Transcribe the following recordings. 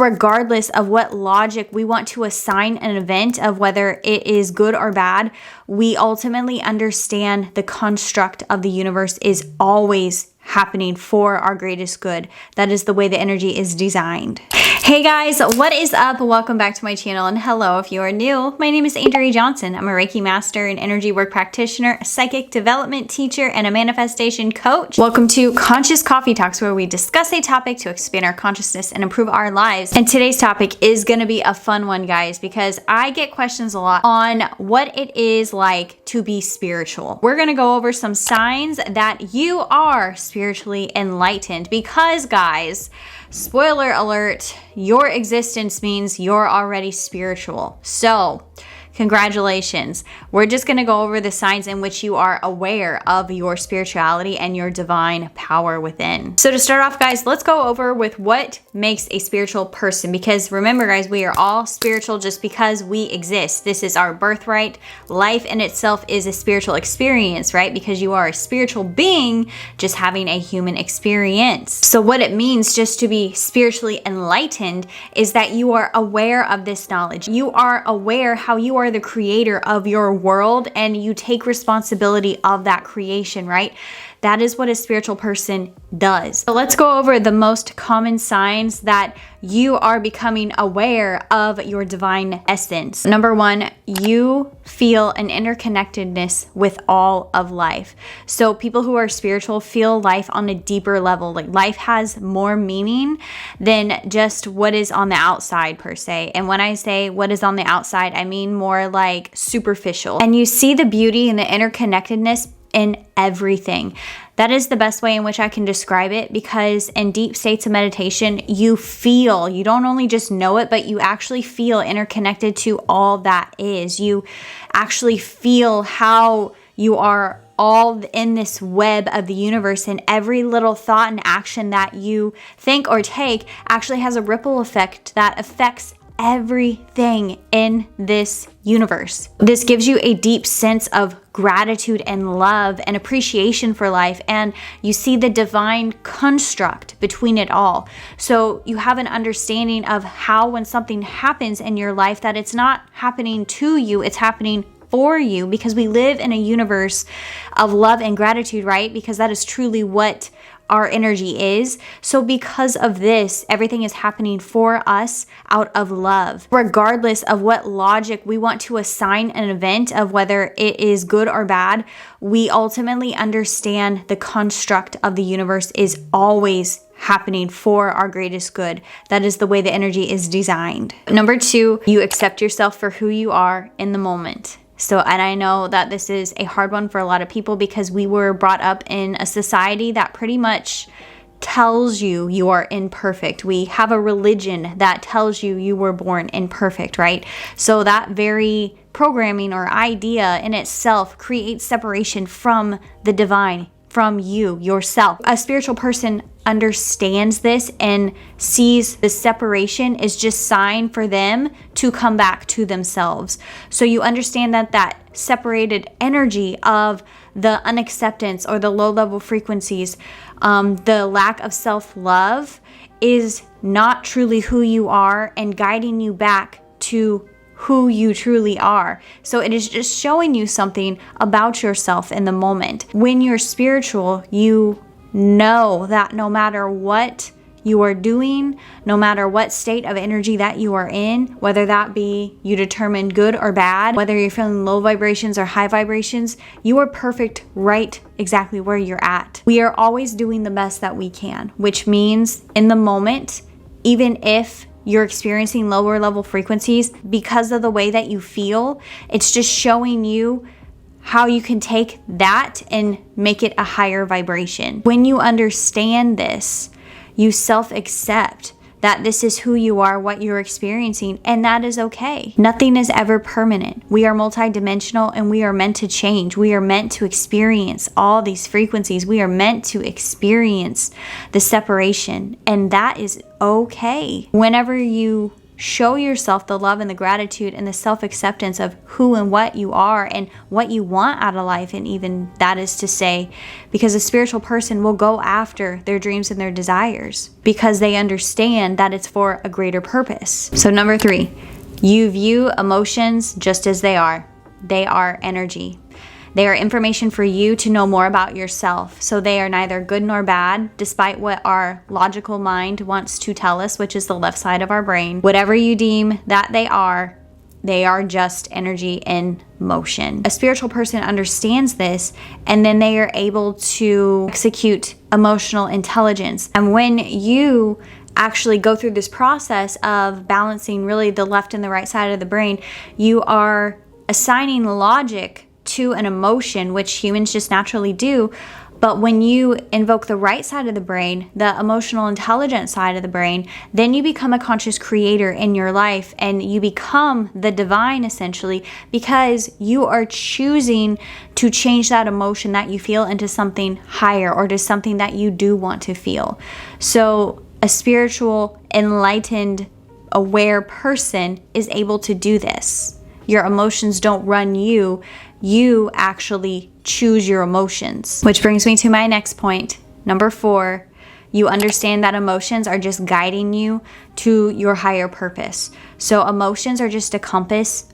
Regardless of what logic we want to assign an event of whether it is good or bad, we ultimately understand the construct of the universe is always happening for our greatest good. That is the way the energy is designed. Hey guys, what is up? Welcome back to my channel, and hello if you are new. My name is Andrea Johnson. I'm a Reiki master, an energy work practitioner, a psychic development teacher, and a manifestation coach. Welcome to Conscious Coffee Talks, where we discuss a topic to expand our consciousness and improve our lives. And today's topic is going to be a fun one, guys, because I get questions a lot on what it is like to be spiritual. We're going to go over some signs that you are spiritually enlightened because, guys, spoiler alert, your existence means you're already spiritual. So, congratulations. We're just going to go over the signs in which you are aware of your spirituality and your divine power within. So to start off, guys, let's go over with what makes a spiritual person, because remember, guys, we are all spiritual just because we exist. This is our birthright. Life in itself is a spiritual experience, right? Because you are a spiritual being just having a human experience. So what it means just to be spiritually enlightened is that you are aware of this knowledge. You are aware how you are the creator of your world and you take responsibility of that creation, right? That is what a spiritual person does. So let's go over the most common signs that you are becoming aware of your divine essence. Number one, you feel an interconnectedness with all of life. So people who are spiritual feel life on a deeper level. Like life has more meaning than just what is on the outside per se. And when I say what is on the outside, I mean more like superficial. And you see the beauty and the interconnectedness in everything. That is the best way in which I can describe it, because in deep states of meditation, you don't only just know it, but you actually feel interconnected to all that is. You actually feel how you are all in this web of the universe, and every little thought and action that you think or take actually has a ripple effect that affects everything in this universe. This gives you a deep sense of gratitude and love and appreciation for life, and you see the divine construct between it all. So you have an understanding of how when something happens in your life that it's not happening to you, it's happening for you, because we live in a universe of love and gratitude, right? Because that is truly what our energy is. So because of this, everything is happening for us out of love. Regardless of what logic we want to assign an event of whether it is good or bad, we ultimately understand the construct of the universe is always happening for our greatest good. That is the way the energy is designed. Number two, you accept yourself for who you are in the moment. So, and I know that this is a hard one for a lot of people because we were brought up in a society that pretty much tells you you are imperfect. We have a religion that tells you you were born imperfect, right? So that very programming or idea in itself creates separation from the divine, from you, yourself. A spiritual person understands this and sees the separation is just sign for them to come back to themselves. So you understand that that separated energy of the unacceptance or the low level frequencies, the lack of self-love is not truly who you are and guiding you back to who you truly are. So it is just showing you something about yourself in the moment. When you're spiritual, you know that no matter what you are doing, no matter what state of energy that you are in, whether that be you determine good or bad, whether you're feeling low vibrations or high vibrations, you are perfect right exactly where you're at. We are always doing the best that we can, which means in the moment, even if you're experiencing lower level frequencies because of the way that you feel, it's just showing you how you can take that and make it a higher vibration. When you understand this, you self-accept that this is who you are, what you're experiencing, and that is okay. Nothing is ever permanent. We are multidimensional and we are meant to change. We are meant to experience all these frequencies. We are meant to experience the separation, and that is okay. Whenever you show yourself the love and the gratitude and the self-acceptance of who and what you are and what you want out of life. And even that is to say, because a spiritual person will go after their dreams and their desires because they understand that it's for a greater purpose. So number 3, you view emotions just as they are. They are energy. They are information for you to know more about yourself. So they are neither good nor bad, despite what our logical mind wants to tell us, which is the left side of our brain. Whatever you deem that they are just energy in motion. A spiritual person understands this, and then they are able to execute emotional intelligence. And when you actually go through this process of balancing really the left and the right side of the brain, you are assigning logic to an emotion, which humans just naturally do. But when you invoke the right side of the brain, the emotional intelligence side of the brain, then you become a conscious creator in your life, and you become the divine essentially, because you are choosing to change that emotion that you feel into something higher or to something that you do want to feel. So a spiritual, enlightened, aware person is able to do this. Your emotions don't run you. You actually choose your emotions. Which brings me to my next point. Number 4, you understand that emotions are just guiding you to your higher purpose. So emotions are just a compass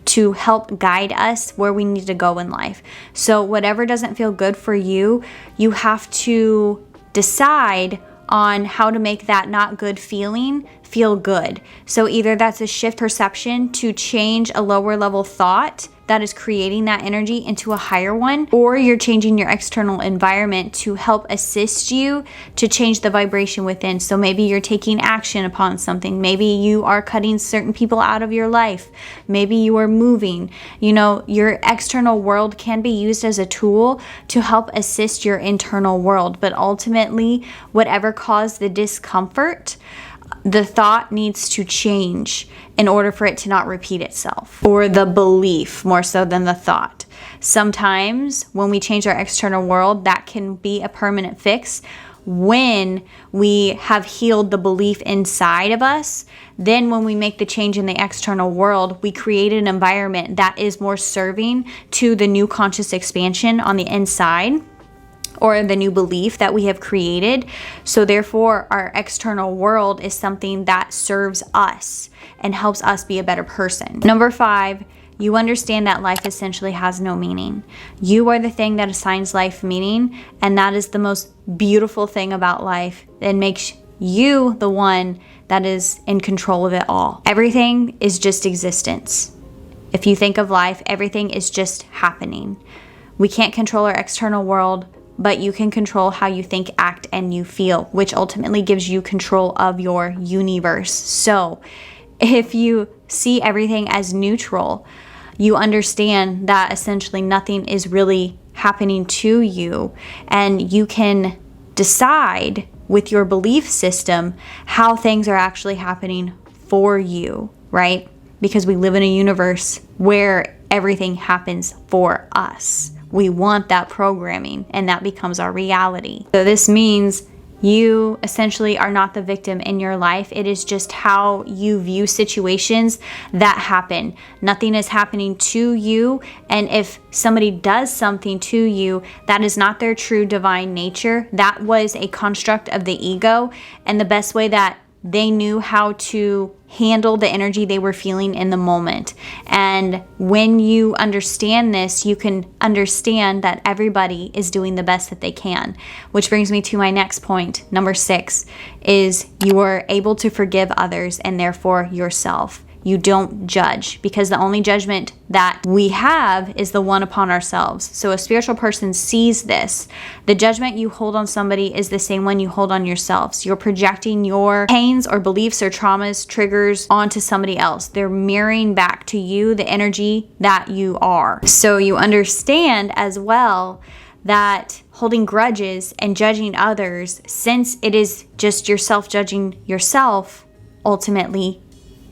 to help guide us where we need to go in life. So whatever doesn't feel good for you, you have to decide on how to make that not good feeling feel good. So either that's a shift perception to change a lower level thought that is creating that energy into a higher one, or you're changing your external environment to help assist you to change the vibration within. So maybe you're taking action upon something. Maybe you are cutting certain people out of your life. Maybe you are moving. You know, your external world can be used as a tool to help assist your internal world. But ultimately, whatever caused the discomfort, the thought needs to change in order for it to not repeat itself, or the belief more so than the thought. Sometimes when we change our external world, that can be a permanent fix. When we have healed the belief inside of us, then when we make the change in the external world, we create an environment that is more serving to the new conscious expansion on the inside, or the new belief that we have created. So therefore, our external world is something that serves us and helps us be a better person. Number 5, you understand that life essentially has no meaning. You are the thing that assigns life meaning, and that is the most beautiful thing about life. That makes you the one that is in control of it all. Everything is just existence. If you think of life, everything is just happening. We can't control our external world, but you can control how you think, act, and you feel, which ultimately gives you control of your universe. So if you see everything as neutral, you understand that essentially nothing is really happening to you, and you can decide with your belief system how things are actually happening for you, right? Because we live in a universe where everything happens for us. We want that programming, and that becomes our reality. So this means you essentially are not the victim in your life. It is just how you view situations that happen. Nothing is happening to you, and if somebody does something to you, that is not their true divine nature. That was a construct of the ego, and the best way that they knew how to handle the energy they were feeling in the moment. And when you understand this, you can understand that everybody is doing the best that they can. Which brings me to my next point. Number 6 is you are able to forgive others and therefore yourself. You don't judge, because the only judgment that we have is the one upon ourselves. So a spiritual person sees this. The judgment you hold on somebody is the same one you hold on yourselves. You're projecting your pains or beliefs or traumas, triggers onto somebody else. They're mirroring back to you the energy that you are. So you understand as well that holding grudges and judging others, since it is just yourself judging yourself ultimately,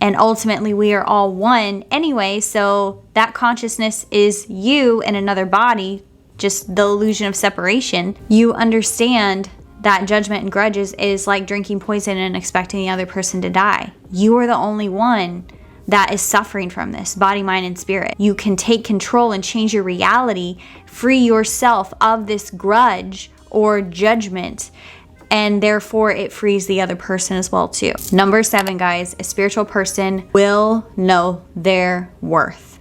and ultimately we are all one anyway, so that consciousness is you in another body, just the illusion of separation. You understand that judgment and grudges is like drinking poison and expecting the other person to die. You are the only one that is suffering from this, body, mind, and spirit. You can take control and change your reality, free yourself of this grudge or judgment, and therefore it frees the other person as well too. Number 7, guys, a spiritual person will know their worth.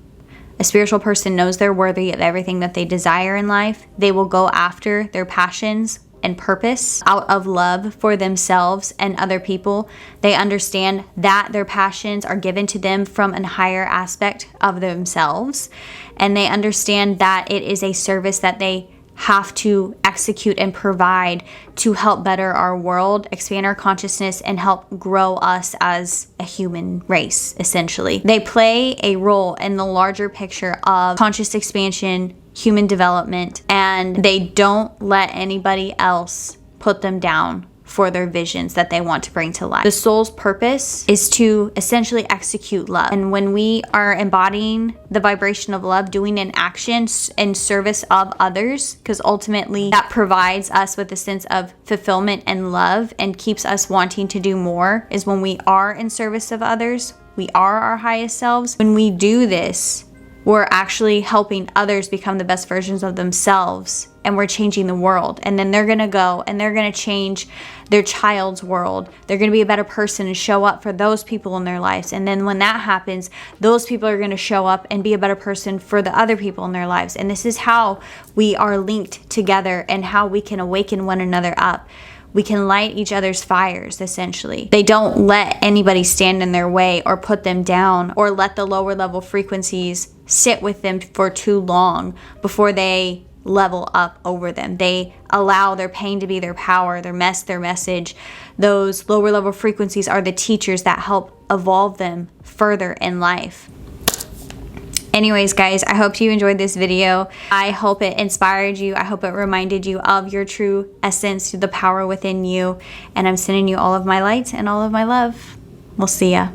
A spiritual person knows they're worthy of everything that they desire in life. They will go after their passions and purpose out of love for themselves and other people. They understand that their passions are given to them from a higher aspect of themselves, and they understand that it is a service that they have to execute and provide to help better our world, expand our consciousness, and help grow us as a human race, essentially. They play a role in the larger picture of conscious expansion, human development, and they don't let anybody else put them down for their visions that they want to bring to life. The soul's purpose is to essentially execute love. And when we are embodying the vibration of love, doing an action in service of others, because ultimately that provides us with a sense of fulfillment and love and keeps us wanting to do more, is when we are in service of others. We are our highest selves. When we do this, we're actually helping others become the best versions of themselves, and we're changing the world. And then they're going to go and they're going to change their child's world. They're going to be a better person and show up for those people in their lives. And then when that happens, those people are going to show up and be a better person for the other people in their lives. And this is how we are linked together and how we can awaken one another up. We can light each other's fires, essentially. They don't let anybody stand in their way or put them down, or let the lower level frequencies sit with them for too long before they level up over them. They allow their pain to be their power, their mess, their message. Those lower level frequencies are the teachers that help evolve them further in life. Anyways, guys, I hope you enjoyed this video. I hope it inspired you. I hope it reminded you of your true essence, the power within you. And I'm sending you all of my light and all of my love. We'll see ya.